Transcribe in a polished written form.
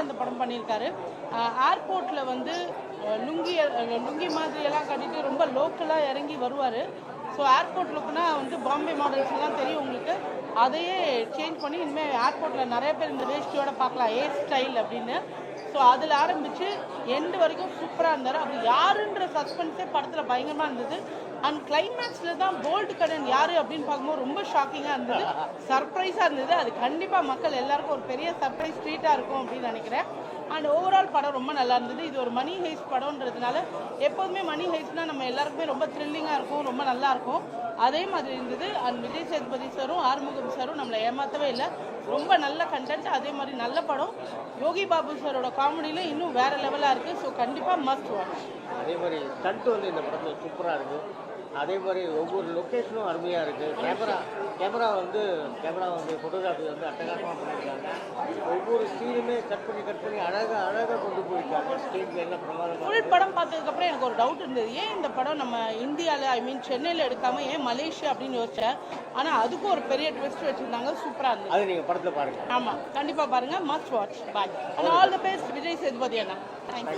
அந்த படம் பண்ணியிருக்காரு. ஏர்போர்ட்டில் வந்து லுங்கி மாதிரியெல்லாம் கட்டிட்டு ரொம்ப லோக்கலாக இறங்கி வருவார். ஸோ ஏர்போர்ட் லுக்குனா வந்து பாம்பே மாடல்ஸ்லாம் தெரியும் உங்களுக்கு. அதையே சேஞ்ச் பண்ணி இனிமேல் ஏர்போர்ட்டில் நிறைய பேர் இந்த வேஷ்டியோட பார்க்கலாம், ஏர் ஸ்டைல் அப்படின்னு. ஸோ அதில் ஆரம்பித்து எண்டு வரைக்கும் சூப்பராக இருந்தார். அவர் யாருன்ற சஸ்பென்ஸே படத்தில் பயங்கரமாக இருந்தது. அண்ட் கிளைமேக்ஸில் தான் போல்டு கடன் யார் அப்படின்னு பார்க்கும்போது ரொம்ப ஷாக்கிங்காக இருந்தது, சர்ப்ரைஸாக இருந்தது. அது கண்டிப்பாக மக்கள் எல்லாருக்கும் ஒரு பெரிய சர்ப்ரைஸ் ட்ரீட்டாக இருக்கும் அப்படின்னு நினைக்கிறேன். அண்ட் ஓவரால் படம் ரொம்ப நல்லா இருந்தது. இது ஒரு மணி ஹெய்ஸ்ட் படம்ன்றதுனால எப்போதுமே மணி ஹெய்ஸ்ட்னால் நம்ம எல்லாருக்குமே ரொம்ப த்ரில்லிங்காக இருக்கும், ரொம்ப நல்லாயிருக்கும். அதே மாதிரி இருந்தது. அண்ட் விஜய் சேதுபதி சாரும் ஆறுமுகம் சாரும் நம்மளை ஏமாற்றவே இல்லை. ரொம்ப நல்ல கண்டென்ட், அதே மாதிரி நல்ல படம். யோகி பாபு சாரோட காமெடியில் இன்னும் வேறு லெவலாக இருக்குது. ஸோ கண்டிப்பாக மஸ்ட் வாட்ச். அதே மாதிரி ஸ்டண்ட் வந்து இந்த படத்தில் சூப்பராக இருக்குது. அதே மாதிரி ஒவ்வொரு லொக்கேஷனும் அருமையாக இருக்குது. கேமரா வந்து ஃபோட்டோகிராஃபி வந்து அட்டகாசமாக பண்ணியிருக்காங்க. ஒவ்வொரு சீனுமே கட் பண்ணி அழகாக கொண்டு போயிருக்காங்க. ஸ்டேஜ் எல்லாம் பிரமாதமாக. ஃபுல் படம் பார்த்ததுக்கப்புறம் எனக்கு ஒரு டவுட் இருந்தது, ஏன் இந்த படம் நம்ம இந்தியாவில் சென்னையில் எடுக்காமல் ஏன் மலேசியா அப்படின்னு யோசிச்சேன். ஆனால் அதுக்கும் ஒரு பெரிய ட்விஸ்ட் வச்சுருந்தாங்க, சூப்பராக இருந்தது. அது நீங்கள் படத்தில் பாருங்கள். ஆமாம், கண்டிப்பாக பாருங்கள், must watch. Bye. And all the best Vijay Sethupathi Anna. Thank you.